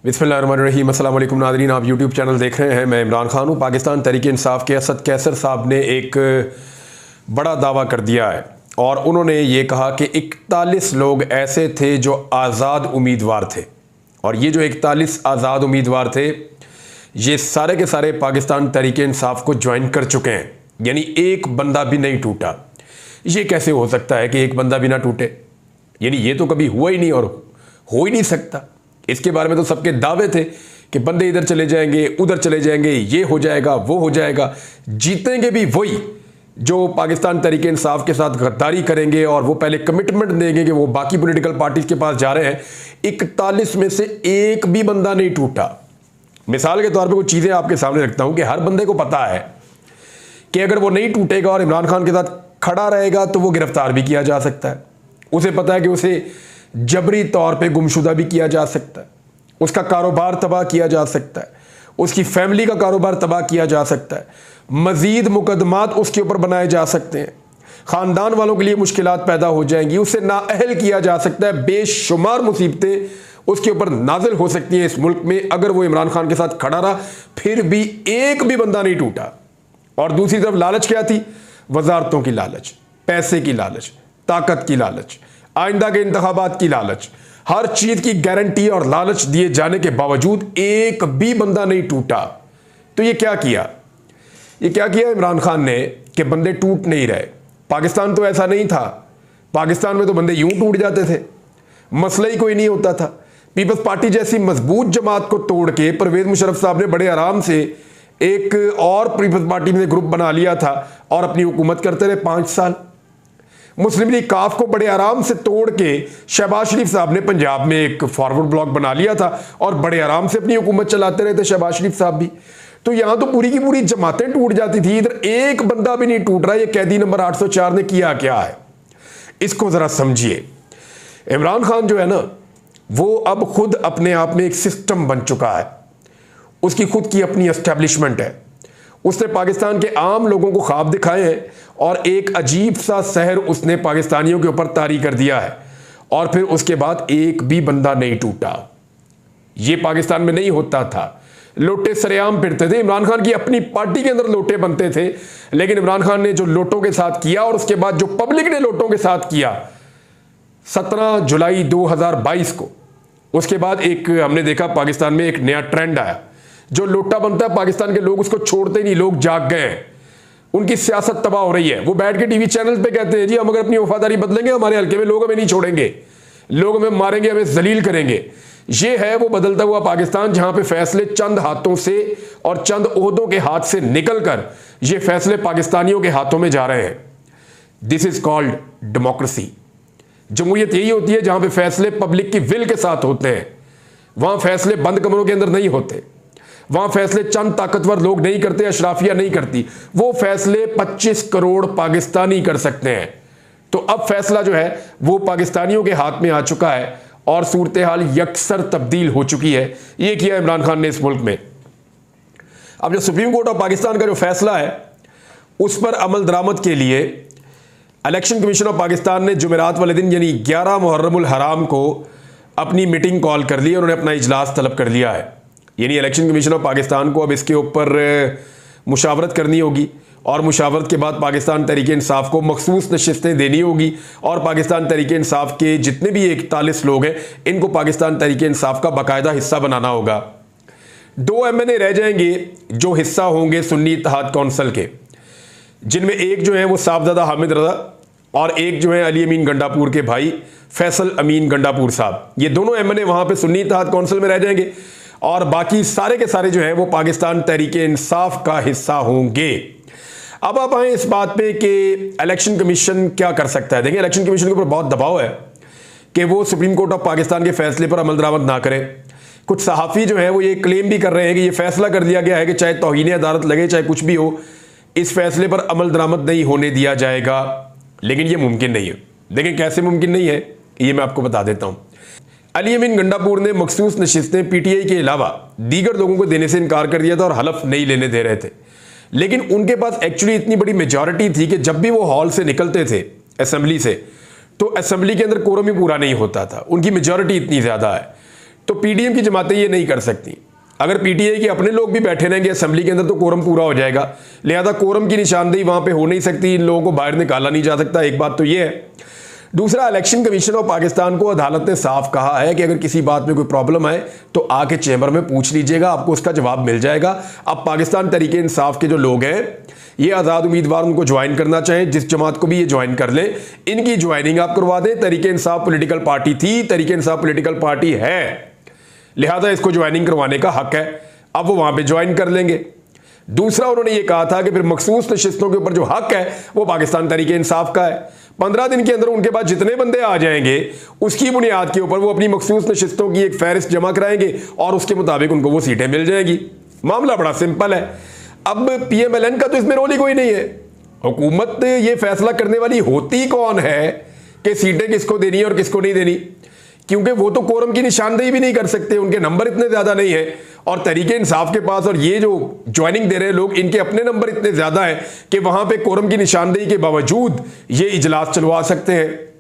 बिस्मिल्लाहिर्रहमानिर्रहीम। अस्सलाम वालेकुम नाज़रीन, आप यूट्यूब चैनल देख रहे हैं। मैं इमरान खान हूँ। पाकिस्तान तहरीक इंसाफ के असद कैसर साहब ने एक बड़ा दावा कर दिया है और उन्होंने ये कहा कि 41 लोग ऐसे थे जो आज़ाद उम्मीदवार थे, और ये जो 41 आज़ाद उम्मीदवार थे ये सारे के सारे पाकिस्तान तहरीक इंसाफ को ज्वाइन कर चुके हैं, यानी एक बंदा भी नहीं टूटा। ये कैसे हो सकता है कि एक बंदा भी ना टूटे? यानी ये तो कभी हुआ ही नहीं और हो ही नहीं सकता। इसके बारे में तो सबके दावे थे कि बंदे इधर चले जाएंगे, उधर चले जाएंगे, ये हो जाएगा, वो हो जाएगा। जीतेंगे भी वही जो पाकिस्तान तहरीक इंसाफ के साथ गद्दारी करेंगे, और वो पहले कमिटमेंट देंगे कि वो बाकी पॉलिटिकल पार्टीज के पास जा रहे हैं। 41 में से एक भी बंदा नहीं टूटा। मिसाल के तौर पर कुछ चीज़ें आपके सामने रखता हूं कि हर बंदे को पता है कि अगर वो नहीं टूटेगा और इमरान खान के साथ खड़ा रहेगा तो वो गिरफ्तार भी किया जा सकता है। उसे पता है कि उसे जबरी तौर पे गुमशुदा भी किया जा सकता है, उसका कारोबार तबाह किया जा सकता है, उसकी फैमिली का कारोबार तबाह किया जा सकता है, मजीद मुकदमात उसके ऊपर बनाए जा सकते हैं, ख़ानदान वालों के लिए मुश्किलात पैदा हो जाएंगी, उसे नाअहल किया जा सकता है, बेशुमार मुसीबतें उसके ऊपर नाजिल हो सकती हैं इस मुल्क में अगर वो इमरान खान के साथ खड़ा रहा। फिर भी एक भी बंदा नहीं टूटा। और दूसरी तरफ लालच क्या थी? वजारतों की लालच, पैसे की लालच, ताकत की लालच, आइंदा के इंतखाबात की लालच, हर चीज की गारंटी और लालच दिए जाने के बावजूद एक भी बंदा नहीं टूटा। तो ये क्या किया? ये क्या किया इमरान खान ने कि बंदे टूट नहीं रहे। पाकिस्तान तो ऐसा नहीं था। पाकिस्तान में तो बंदे यूं टूट जाते थे, मसला ही कोई नहीं होता था। पीपल्स पार्टी जैसी मजबूत जमात को तोड़ के परवेज मुशर्रफ साहब ने बड़े आराम से एक और पीपल्स पार्टी में ग्रुप बना लिया था और अपनी हुकूमत करते रहे 5 साल। मुस्लिम लीग काफ को बड़े आराम से तोड़ के शहबाज शरीफ साहब ने पंजाब में एक फॉरवर्ड ब्लॉक बना लिया था और बड़े आराम से अपनी हुकूमत चलाते रहे थे शहबाज शरीफ साहब भी। तो यहां तो पूरी की पूरी जमातें टूट जाती थी, इधर एक बंदा भी नहीं टूट रहा। ये कैदी नंबर 804 ने किया क्या है, इसको जरा समझिए। इमरान खान जो है ना, वो अब खुद अपने आप में एक सिस्टम बन चुका है। उसकी खुद की अपनी एस्टेब्लिशमेंट है। उसने पाकिस्तान के आम लोगों को ख्वाब दिखाए हैं और एक अजीब सा शहर उसने पाकिस्तानियों के ऊपर तारी कर दिया है, और फिर उसके बाद एक भी बंदा नहीं टूटा। ये पाकिस्तान में नहीं होता था। लोटे सरेआम फिरते थे। इमरान खान की अपनी पार्टी के अंदर लोटे बनते थे, लेकिन इमरान खान ने जो लोटों के साथ किया और उसके बाद जो पब्लिक ने लोटों के साथ किया 17 जुलाई 2022 को, उसके बाद एक हमने देखा पाकिस्तान में एक नया ट्रेंड आया। जो लोटा बनता है पाकिस्तान के लोग उसको छोड़ते नहीं, लोग जाग गए हैं। उनकी सियासत तबाह हो रही है। वो बैठ के टीवी चैनल पे कहते हैं जी हम अगर अपनी वफादारी बदलेंगे हमारे हल्के में लोग हमें नहीं छोड़ेंगे, लोग हमें मारेंगे, हमें जलील करेंगे। ये है वो बदलता हुआ पाकिस्तान जहां पे फैसले चंद हाथों से और चंद ओहदों के हाथ से निकलकर ये फैसले पाकिस्तानियों के हाथों में जा रहे हैं। This is called democracy. जमहूरियत यही होती है जहां पे फैसले पब्लिक की विल के साथ होते हैं। वहां फैसले बंद कमरों के अंदर नहीं होते। वहां फैसले चंद ताकतवर लोग नहीं करते, अशराफिया नहीं करती। वो फैसले 25 करोड़ पाकिस्तानी कर सकते हैं। तो अब फैसला जो है वो पाकिस्तानियों के हाथ में आ चुका है और सूरत हाल यकसर तब्दील हो चुकी है। ये किया इमरान खान ने इस मुल्क में। अब जो सुप्रीम कोर्ट ऑफ पाकिस्तान का जो फैसला है उस पर अमल दरामद के लिए इलेक्शन कमीशन ऑफ पाकिस्तान ने जुमेरात वाले दिन यानी 11 मुहर्रमुल हराम को अपनी मीटिंग कॉल कर ली और उन्होंने अपना इजलास तलब कर लिया है। यानी इलेक्शन कमीशन ऑफ पाकिस्तान को अब इसके ऊपर मुशावरत करनी होगी और मुशावरत के बाद पाकिस्तान तहरीक इंसाफ को मखसूस नशिस्तें देनी होगी और पाकिस्तान तहरीक इंसाफ के जितने भी 41 लोग हैं इनको पाकिस्तान तहरीक इंसाफ का बाकायदा हिस्सा बनाना होगा। 2 MNA रह जाएंगे जो हिस्सा होंगे सुन्नी इत्तेहाद कौंसिल के, जिनमें एक जो है वो साहबजादा हामिद रजा और एक जो है अली अमीन गंडापुर के भाई फैसल अमीन गंडापुर साहब। ये दोनों MNA वहां पे सुन्नी इत्तेहाद कौंसिल में रह जाएंगे और बाकी सारे के सारे जो है वो पाकिस्तान तहरीक इंसाफ का हिस्सा होंगे। अब आप आए इस बात पे कि इलेक्शन कमीशन क्या कर सकता है। देखिए, इलेक्शन कमीशन के ऊपर बहुत दबाव है कि वो सुप्रीम कोर्ट ऑफ पाकिस्तान के फैसले पर अमल दरामद ना करे। कुछ सहाफ़ी जो है वो ये क्लेम भी कर रहे हैं कि ये फैसला कर दिया गया है कि चाहे तौहीन अदालत लगे चाहे कुछ भी हो, इस फैसले पर अमल दरामद नहीं होने दिया जाएगा। लेकिन ये मुमकिन नहीं है। देखिए कैसे मुमकिन नहीं है, ये मैं आपको बता देता हूं। अली अमीन गंडापुर ने मखसूस नशिस्तें PTI के अलावा दीगर लोगों को देने से इनकार कर दिया था और हलफ नहीं लेने दे रहे थे। लेकिन उनके पास एक्चुअली इतनी बड़ी मेजॉरिटी थी कि जब भी वो हॉल से निकलते थे असेंबली से, तो असेंबली के अंदर कोरम ही पूरा नहीं होता था। उनकी मेजॉरिटी इतनी ज़्यादा है। तो पीडीएम की जमातें ये नहीं कर सकती। अगर पीटीआई के अपने लोग भी बैठे रहेंगे असेंबली के अंदर तो कोरम पूरा हो जाएगा, लिहाजा कोरम की निशानदेही वहां पे हो नहीं सकती, इन लोगों को बाहर निकाला नहीं जा सकता। एक बात तो ये है। दूसरा, इलेक्शन कमीशन ऑफ पाकिस्तान को अदालत ने साफ कहा है कि अगर किसी बात में कोई प्रॉब्लम है तो आके चैम्बर में पूछ लीजिएगा, आपको उसका जवाब मिल जाएगा। अब पाकिस्तान तहरीक इंसाफ के जो लोग हैं, ये आज़ाद उम्मीदवार उनको ज्वाइन करना चाहें, जिस जमात को भी ये ज्वाइन कर लें, इनकी ज्वाइनिंग आप करवा दें। तहरीक इंसाफ पॉलिटिकल पार्टी थी, तहरीक इंसाफ पॉलिटिकल पार्टी है, लिहाजा इसको ज्वाइनिंग करवाने का हक है। अब वो वहां पे ज्वाइन कर लेंगे। दूसरा, उन्होंने ये कहा था कि फिर मखसूस नशिस्तों के ऊपर जो हक है वो पाकिस्तान तहरीक इंसाफ का है। 15 दिन के अंदर उनके पास जितने बंदे आ जाएंगे उसकी बुनियाद के ऊपर वो अपनी मखसूस नशिस्तों की एक फहरिस्त जमा कराएंगे और उसके मुताबिक उनको वो सीटें मिल जाएंगी। मामला बड़ा सिंपल है। अब PMLN का तो इसमें रोल ही कोई नहीं है। हुकूमत ये फैसला करने वाली होती कौन है कि सीटें किसको देनी है और किसको नहीं देनी, क्योंकि वो तो कोरम की निशानदेही भी नहीं कर सकते, उनके नंबर इतने ज्यादा नहीं है। और तहरीक इंसाफ के पास और ये जो ज्वाइनिंग दे रहे लोग, इनके अपने नंबर इतने ज्यादा हैं कि वहां पे कोरम की निशानदेही के बावजूद ये इजलास चलवा सकते हैं।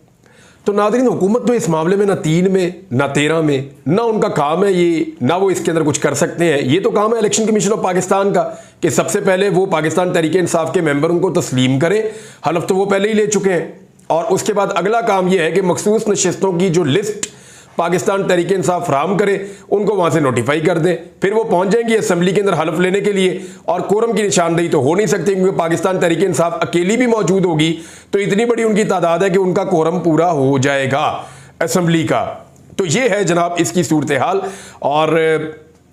तो नाज़रीन, हुकूमत तो इस मामले में ना 3 में ना 13 में ना उनका काम है ये, ना वो इसके अंदर कुछ कर सकते हैं। ये तो काम है इलेक्शन कमीशन ऑफ पाकिस्तान का कि सबसे पहले वो पाकिस्तान तहरीक इंसाफ के मेंबरों को तस्लीम करें। हलफ तो वो पहले ही ले चुके हैं। और उसके बाद अगला काम यह है कि मखसूस नशिस्तों की जो लिस्ट पाकिस्तान तहरीक इंसाफ फराहम करे, उनको वहां से नोटिफाई कर दे। फिर वो पहुंच जाएंगे असेंबली के अंदर हलफ लेने के लिए। और कोरम की निशानदेही तो हो नहीं सकती, क्योंकि पाकिस्तान तहरीक इंसाफ अकेली भी मौजूद होगी तो इतनी बड़ी उनकी तादाद है कि उनका कोरम पूरा हो जाएगा असेंबली का। तो ये है जनाब इसकी सूरत हाल, और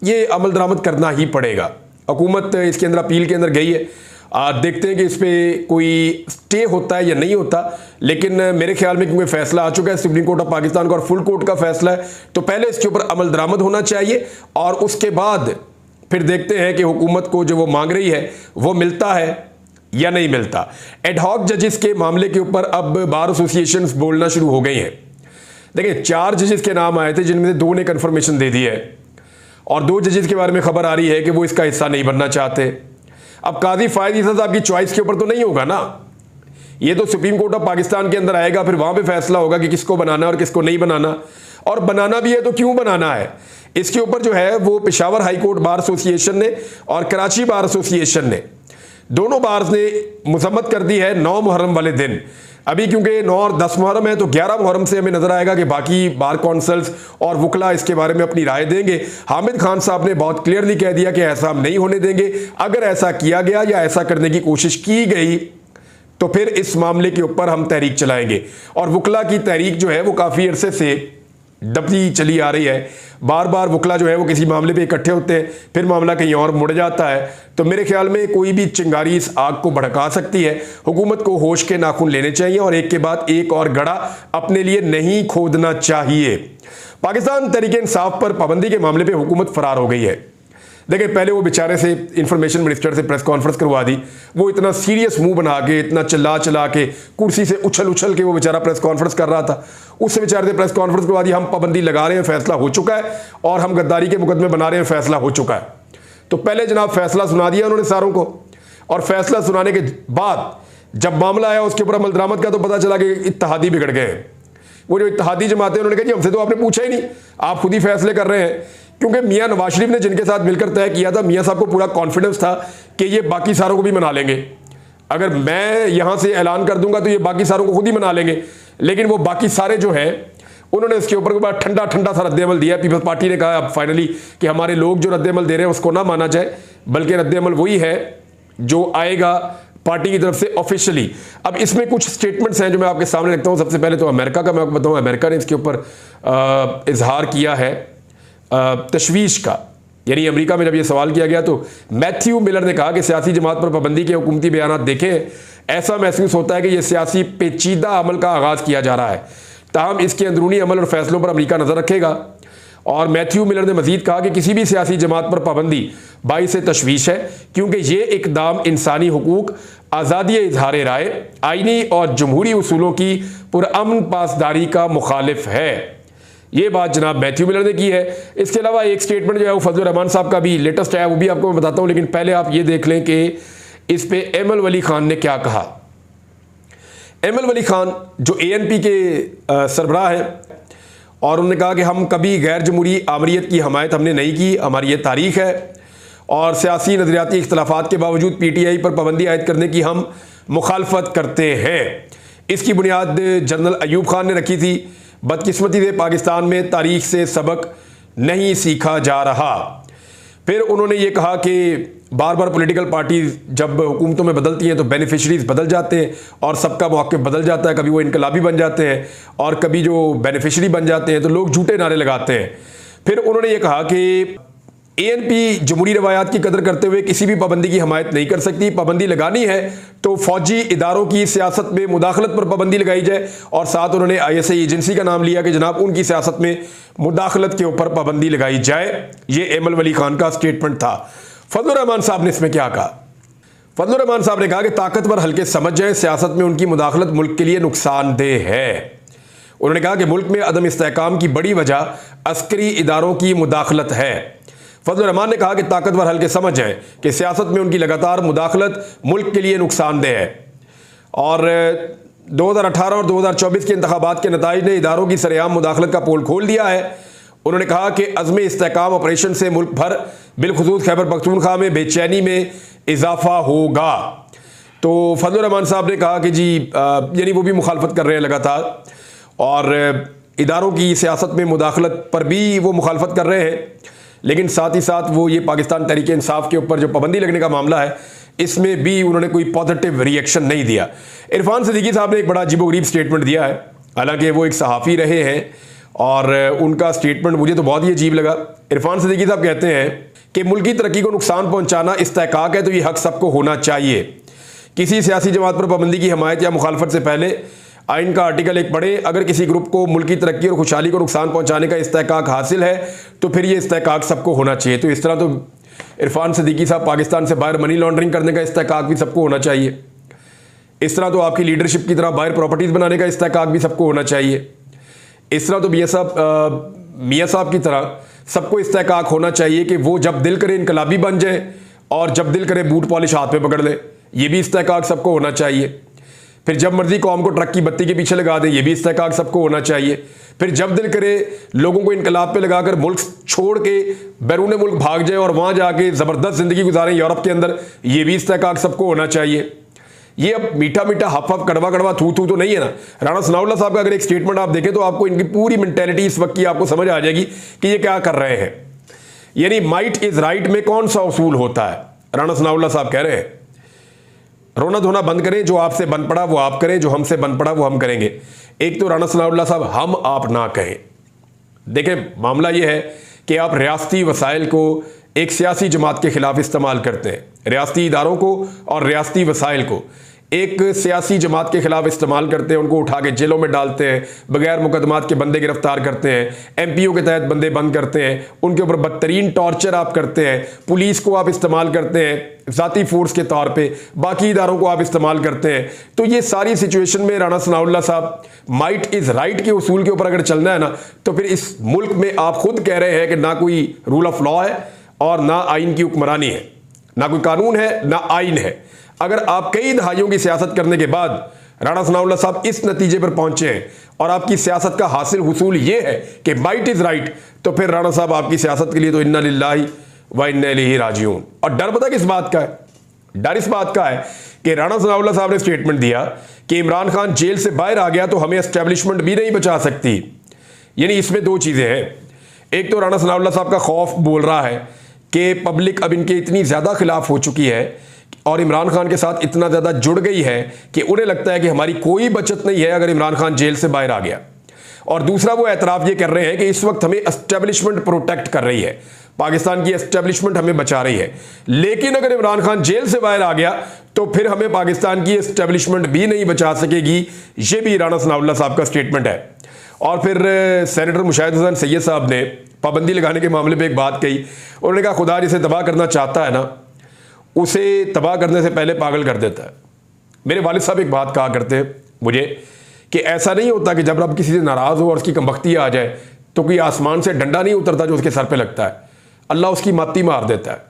ये अमल दरामद करना ही पड़ेगा। हुकूमत इसके अंदर अपील के अंदर गई है, देखते हैं कि इस पर कोई स्टे होता है या नहीं होता। लेकिन मेरे ख्याल में क्योंकि फैसला आ चुका है सुप्रीम कोर्ट ऑफ पाकिस्तान का और फुल कोर्ट का फैसला है, तो पहले इसके ऊपर अमल दरामद होना चाहिए और उसके बाद फिर देखते हैं कि हुकूमत को जो वो मांग रही है वो मिलता है या नहीं मिलता। एडहॉक जजेस के मामले के ऊपर अब बार एसोसिएशन बोलना शुरू हो गई हैं। देखिए, 4 जजेस के नाम आए थे जिनमें से 2 ने कन्फर्मेशन दे दी है और 2 जजेस के बारे में खबर आ रही है कि वो इसका हिस्सा नहीं बनना चाहते। अब काजी फायद ईसा साहब की चॉइस के ऊपर तो नहीं होगा ना, ये तो सुप्रीम कोर्ट ऑफ पाकिस्तान के अंदर आएगा, फिर वहां पे फैसला होगा कि किसको बनाना और किसको नहीं बनाना। और बनाना भी है तो क्यों बनाना है, इसके ऊपर जो है वो Peshawar high court bar association ने और कराची बार एसोसिएशन ने, दोनों बार्स ने मजम्मत कर दी है 9 मुहर्रम वाले दिन। अभी क्योंकि 9 और 10 मुहर्रम है तो 11 मुहर्रम से हमें नजर आएगा कि बाकी बार कौंसल्स और वकला इसके बारे में अपनी राय देंगे। हामिद खान साहब ने बहुत क्लियरली कह दिया कि ऐसा हम नहीं होने देंगे। अगर ऐसा किया गया या ऐसा करने की कोशिश की गई तो फिर इस मामले के ऊपर हम तहरीक चलाएंगे। और वकला की तहरीक जो है वो काफ़ी अरसे से दबती चली आ रही है। बार बार वकला जो है वो किसी मामले पे इकट्ठे होते हैं, फिर मामला कहीं और मुड़ जाता है। तो मेरे ख्याल में कोई भी चिंगारी इस आग को भड़का सकती है। हुकूमत को होश के नाखून लेने चाहिए और एक के बाद एक और गड़ा अपने लिए नहीं खोदना चाहिए। पाकिस्तान तहरीक इंसाफ पर पाबंदी के मामले पर हुकूमत फरार हो गई है। देखिए, पहले वो बेचारे से इंफॉर्मेशन मिनिस्टर से प्रेस कॉन्फ्रेंस करवा दी, वो इतना सीरियस मुंह बना के, इतना चिल्ला चिल्ला के, कुर्सी से उछल उछल के वो बेचारा प्रेस कॉन्फ्रेंस कर रहा था। उससे बेचारे से प्रेस कॉन्फ्रेंस करवा दी, हम पाबंदी लगा रहे हैं, फैसला हो चुका है और हम गद्दारी के मुकदमे बना रहे हैं, फैसला हो चुका है। तो पहले जनाब फैसला सुना दिया उन्होंने सारों को, और फैसला सुनाने के बाद जब मामला आया उसके ऊपर अमल दरामद का तो पता चला कि इत्तेहादी बिगड़ गए हैं। वो जो इत्तेहादी जमातें उन्होंने कहा जी हमसे तो आपने पूछा ही नहीं, आप खुद ही फैसले कर रहे हैं। क्योंकि मियां नवाज शरीफ ने जिनके साथ मिलकर तय किया था, मियां साहब को पूरा कॉन्फिडेंस था कि ये बाकी सारों को भी मना लेंगे। अगर मैं यहां से ऐलान कर दूंगा तो ये बाकी सारों को खुद ही मना लेंगे। लेकिन वो बाकी सारे जो है उन्होंने इसके ऊपर बड़ा ठंडा ठंडा सा रद्देमल दिया। पीपल्स पार्टी ने कहा अब फाइनली कि हमारे लोग जो रद्देमल दे रहे हैं उसको ना माना जाए, बल्कि रद्देमल वही है जो आएगा पार्टी की तरफ से ऑफिशियली। अब इसमें कुछ स्टेटमेंट्स हैं जो मैं आपके सामने रखता हूं। सबसे पहले तो अमेरिका का मैं आपको बताऊं, अमेरिका ने इसके ऊपर इजहार किया है तशवीश का। यानी अमेरिका में जब ये सवाल किया गया तो मैथ्यू मिलर ने कहा कि सियासी जमात पर पाबंदी के हुकूमती बयान देखें, ऐसा महसूस होता है कि यह सियासी पेचीदा अमल का आगाज किया जा रहा है, ताहम इसके अंदरूनी अमल और फैसलों पर अमेरिका नजर रखेगा। और मैथ्यू मिलर ने मजीद कहा कि किसी भी सियासी जमात पर पाबंदी बाइस तशवीश है, क्योंकि ये इकदाम इंसानी हुकूक, आज़ादी इजहार राय, आईनी और जमहूरी उसूलों की पुरअमन पासदारी का मुखालिफ है। ये बात जनाब मैथ्यू मिलर ने की है। इसके अलावा एक स्टेटमेंट जो है वो फजल रहमान साहब का भी लेटेस्ट है, वो भी आपको मैं बताता हूँ। लेकिन पहले आप ये देख लें कि इस पे एमएल वली खान ने क्या कहा। एमएल वली खान जो एएनपी के सरबराह हैं, और उन्होंने कहा कि हम कभी गैर जमहूरी आमरीत की हमायत हमने नहीं की, हमारी ये तारीख है और सियासी नज़रियाती इख्तलाफात के बावजूद PTI पर पाबंदी आयद करने की हम मुखालफत करते हैं। इसकी बुनियाद जनरल अयूब खान ने रखी थी। बदकिस्मती से पाकिस्तान में तारीख से सबक नहीं सीखा जा रहा। फिर उन्होंने ये कहा कि बार बार पॉलिटिकल पार्टीज जब हुकूमतों में बदलती हैं तो बेनिफिशरीज बदल जाते हैं और सबका मौक़िफ़ बदल जाता है। कभी वो इनकलाबी बन जाते हैं और कभी जो बेनिफिशरी बन जाते हैं तो लोग झूठे नारे लगाते हैं। फिर उन्होंने ये कहा कि ANP जमहूरी रवायात की कदर करते हुए किसी भी पाबंदी की हमायत नहीं कर सकती। पाबंदी लगानी है तो फौजी इदारों की सियासत में मुदाखलत पर पाबंदी लगाई जाए। और साथ उन्होंने ISI एजेंसी का नाम लिया कि जनाब उनकी सियासत में मुदाखलत के ऊपर पाबंदी लगाई जाए। ये एमल वली खान का स्टेटमेंट था। फजलुर रहमान साहब ने इसमें क्या कहा? फजलुर रहमान साहब ने कहा कि ताकतवर हल्के समझ जाएं, सियासत में उनकी मुदाखलत मुल्क के लिए नुकसानदेह है। उन्होंने कहा कि मुल्क में अदम इस्तेहकाम की बड़ी वजह अस्करी इदारों की मुदाखलत है। फजलुर रहमान ने कहा कि ताकतवर हल्के समझ जाएं कि सियासत में उनकी लगातार मुदाखलत मुल्क के लिए नुकसानदेह है। और 2018 और 2024 के इंतखाबात के नताइज ने इदारों की सरेआम मुदाखलत का पोल खोल दिया है। उन्होंने कहा कि अज़्म इस्तेहकाम ऑपरेशन से मुल्क भर बिलखुसूस खैबर पख्तूनख्वा में बेचैनी में इजाफा होगा। तो फजलुर रहमान साहब ने कहा कि जी यानी वो भी मुखालफत कर रहे हैं लगातार और इदारों की सियासत में मुदाखलत पर भी वो मुखालफत कर रहे हैं, लेकिन साथ ही साथ वो ये पाकिस्तान तहरीक इंसाफ के ऊपर जो पाबंदी लगने का मामला है इसमें भी उन्होंने कोई पॉजिटिव रिएक्शन नहीं दिया। इरफान सिद्दीकी साहब ने एक बड़ा अजीबोगरीब स्टेटमेंट दिया है, हालांकि वो एक सहाफ़ी रहे हैं और उनका स्टेटमेंट मुझे तो बहुत ही अजीब लगा। इरफान सिद्दीकी साहब कहते हैं कि मुल्क की तरक्की को नुकसान पहुंचाना इस्तेहकाक है तो ये हक सबको होना चाहिए। किसी सियासी जमात पर पाबंदी की हमायत या मुखालफत से पहले आइन का आर्टिकल 1 पढ़ें। अगर किसी ग्रुप को मुल्क की तरक्की और खुशहाली को नुकसान पहुंचाने का इस्तेहकाक हासिल है तो फिर ये इस्तेहकाक सबको होना चाहिए। तो इस तरह तो इरफान सिद्दीकी साहब पाकिस्तान से बाहर मनी लॉन्ड्रिंग करने का इस्तेहकाक भी सबको होना चाहिए। इस तरह तो आपकी लीडरशिप की तरह बाहर प्रॉपर्टीज़ बनाने का इस्तेहकाक भी सबको होना चाहिए। इस तरह तो मियाँ साहब की तरह सबको इस्तेहकाक होना चाहिए कि वो जब दिल करे इनकलाबी बन जाए और जब दिल करे बूट पॉलिश हाथ में पकड़ ले, ये भी इस्तेहकाक सबको होना चाहिए। फिर जब मर्जी कौम को ट्रक की बत्ती के पीछे लगा दें, ये भी इस्तेहकाक सबको होना चाहिए। फिर जब दिल करे लोगों को इनकलाब पे लगाकर मुल्क छोड़ के बैरून मुल्क भाग जाए और वहाँ जाके ज़बरदस्त ज़िंदगी गुजारें यूरोप के अंदर, ये भी इस्तेहकाक सबको होना चाहिए। ये अब मीठा मीठा हफ हफ कड़वा कड़वा थू थू तो नहीं है ना। राणा सनाउल्लाह साहब का अगर एक स्टेटमेंट आप देखें तो आपको इनकी पूरी मेंटेलिटी इस वक्त की आपको समझ आ जाएगी कि ये क्या कर रहे हैं। यानी माइट इज राइट में कौन सा उसूल होता है? राणा सनाउल्लाह साहब कह रहे हैं रोना धोना बंद करें, जो आपसे बन पड़ा वो आप करें, जो हमसे बन पड़ा वो हम करेंगे। एक तो राणा सनाउल्लाह साहब हम आप ना कहें। देखें मामला ये है कि आप रियासती वसाइल को एक सियासी जमात के खिलाफ इस्तेमाल करते हैं, रियासती इदारों को और रियासती वसाइल को एक सियासी जमात के खिलाफ इस्तेमाल करते हैं, उनको उठा के जेलों में डालते हैं, बगैर मुकदमात के बंदे गिरफ्तार करते हैं, MPO के तहत बंदे बंद करते हैं, उनके ऊपर बदतरीन टॉर्चर आप करते हैं, पुलिस को आप इस्तेमाल करते हैं ज़ाती फोर्स के तौर पे, बाकी इदारों को आप इस्तेमाल करते हैं। तो ये सारी सिचुएशन में राणा सनाउल्लाह साहब माइट इज़ राइट के उसूल के ऊपर अगर चलना है ना, तो फिर इस मुल्क में आप खुद कह रहे हैं कि ना कोई रूल ऑफ लॉ है और ना आइन की हुक्मरानी है, ना कोई कानून है ना आइन है। अगर आप कई दहाइयों की सियासत करने के बाद राणा सनाउल्लाह साहब इस नतीजे पर पहुंचे हैं और आपकी सियासत का हासिल हुसूल ये है कि माइट इज राइट, तो फिर राणा साहब आपकी सियासत के लिए तो इन्ना लिल्लाहि व इन्ना इलैहि राजिऊन। और डर पता किस बात का है? डर इस बात का है कि राणा सनाउल्लाह साहब ने स्टेटमेंट दिया कि इमरान खान जेल से बाहर आ गया तो हमें एस्टेब्लिशमेंट भी नहीं बचा सकती। यानी इसमें दो चीज़ें हैं। एक तो राणा सनाउल्लाह साहब का खौफ बोल रहा है कि पब्लिक अब इनके इतनी ज़्यादा खिलाफ हो चुकी है और इमरान खान के साथ इतना ज़्यादा जुड़ गई है कि उन्हें लगता है कि हमारी कोई बचत नहीं है अगर इमरान खान जेल से बाहर आ गया। और दूसरा वो एतराफ़ ये कर रहे हैं कि इस वक्त हमें एस्टेब्लिशमेंट प्रोटेक्ट कर रही है, पाकिस्तान की एस्टेब्लिशमेंट हमें बचा रही है, लेकिन अगर इमरान खान जेल से बाहर आ गया तो फिर हमें पाकिस्तान की एस्टेब्लिशमेंट भी नहीं बचा सकेगी। ये भी राणा सनाउल्लाह साहब का स्टेटमेंट है। और फिर सेनेटर मुशाहिद हसन सैयद साहब ने पाबंदी लगाने के मामले में एक बात कही। उन्होंने कहा खुदा जिसे तबाह करना चाहता है ना, उसे तबाह करने से पहले पागल कर देता है। मेरे वालिद साहब एक बात कहा करते हैं मुझे कि ऐसा नहीं होता कि जब रब किसी से नाराज़ हो और उसकी कमबख्ती आ जाए तो कोई आसमान से डंडा नहीं उतरता जो उसके सर पे लगता है, अल्लाह उसकी माती मार देता है।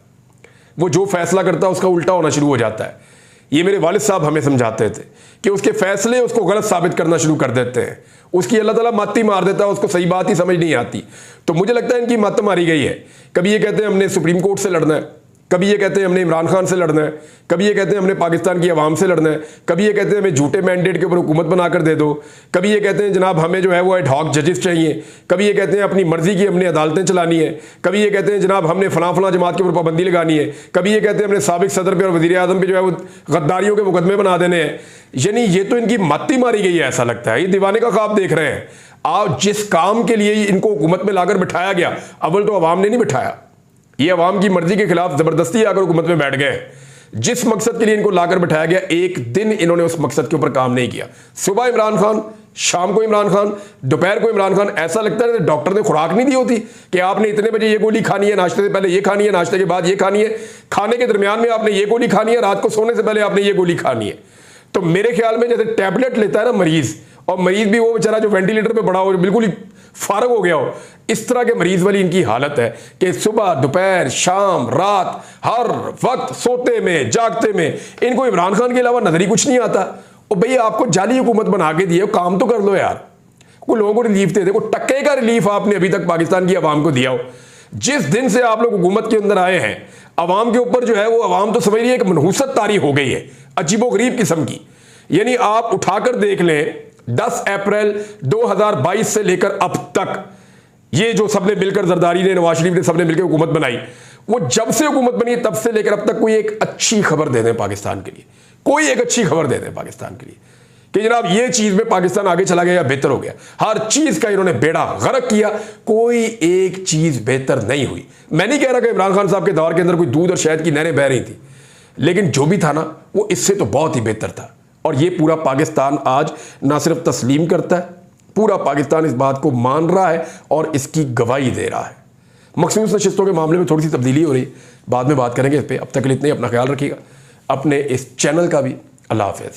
वो जो फैसला करता है उसका उल्टा होना शुरू हो जाता है। ये मेरे वालिद साहब हमें समझाते थे कि उसके फैसले उसको गलत साबित करना शुरू कर देते हैं, उसकी अल्लाह ताला मत ही मार देता है, उसको सही बात ही समझ नहीं आती। तो मुझे लगता है इनकी मत मारी गई है। कभी ये कहते हैं हमने सुप्रीम कोर्ट से लड़ना है, कभी ये कहते हैं हमने इमरान खान से लड़ना है, कभी ये कहते हैं हमने पाकिस्तान की आवाम से लड़ना है, कभी ये कहते हैं हमें झूठे मैंडेट के ऊपर हुकूमत बनाकर दे दो, कभी ये कहते हैं जनाब हमें जो है वो एड हॉक जजेस चाहिए, कभी ये कहते हैं अपनी मर्जी की हमने अदालतें चलानी है, कभी ये कहते हैं जनाब हमने फलां जमात के ऊपर पाबंदी लगानी है, कभी ये कहते हैं हमने साबिक सदर पे और वज़ीर आज़म पे जो है वो गद्दारियों के मुकदमे बना देने हैं। यानी ये तो इनकी मत ही मारी गई है, ऐसा लगता है ये दीवाने का ख्वाब देख रहे हैं। आप जिस काम के लिए इनको हुकूमत में लाकर बिठाया गया, अव्वल तो अवाम ने नहीं बिठाया, ये अवाम की मर्जी के खिलाफ जबरदस्ती आकर हुकूमत में बैठ गए। जिस मकसद के लिए इनको लाकर बिठाया गया, एक दिन इन्होंने उस मकसद के ऊपर काम नहीं किया। सुबह इमरान खान, शाम को इमरान खान, दोपहर को इमरान खान। ऐसा लगता है डॉक्टर ने खुराक नहीं दी होती कि आपने इतने बजे ये गोली खानी है, नाश्ते से पहले ये खानी है, नाश्ते के बाद ये खानी है, खाने के दरमियान में आपने ये गोली खानी है, रात को सोने से पहले आपने ये गोली खानी है। तो मेरे ख्याल में जैसे टैबलेट लेता है ना मरीज, और मरीज भी वो बेचारा जो वेंटिलेटर पे पड़ा हो, बिल्कुल ही फारग हो गया हो, इस तरह के मरीज वाली इनकी हालत है कि सुबह दोपहर शाम रात हर वक्त सोते में जागते में इनको इमरान खान के अलावा नजर ही कुछ नहीं आता। और भैया आपको जाली हुकूमत बना के दिए, काम तो कर लो यार, कोई लोगों को रिलीफ दे दे, कोई टक्के का रिलीफ आपने अभी तक पाकिस्तान की आवाम को दिया हो। जिस दिन से आप लोग हुकूमत के अंदर आए हैं, आवाम के ऊपर जो है वो आवाम तो समझ रही है कि मनहूसत तारी हो गई है, अजीबोगरीब किस्म की। यानी आप उठाकर देख लें 10 अप्रैल 2022 से लेकर अब तक ये जो सबने मिलकर जरदारी ने, नवाज शरीफ ने, सबने मिलकर हुकूमत बनाई, वो जब से हुकूमत बनी तब से लेकर अब तक कोई एक अच्छी खबर दे दें पाकिस्तान के लिए, कोई एक अच्छी खबर दे दें पाकिस्तान के लिए कि जनाब ये चीज में पाकिस्तान आगे चला गया या बेहतर हो गया। हर चीज का इन्होंने बेड़ा गर्क किया, कोई एक चीज बेहतर नहीं हुई। मैं नहीं कह रहा कि इमरान खान साहब के दौर के अंदर कोई दूध और शहद की नहरें बह रही थी, लेकिन जो भी था ना वो इससे तो बहुत ही बेहतर था। और ये पूरा पाकिस्तान आज ना सिर्फ तस्लीम करता है, पूरा पाकिस्तान इस बात को मान रहा है और इसकी गवाही दे रहा है। मखसूस नशिस्तों के मामले में थोड़ी सी तब्दीली हो रही, बाद में बात करेंगे इस पर। अब तक के लिए इतने, अपना ख्याल रखिएगा, अपने इस चैनल का भी। अल्लाह हाफ़िज़।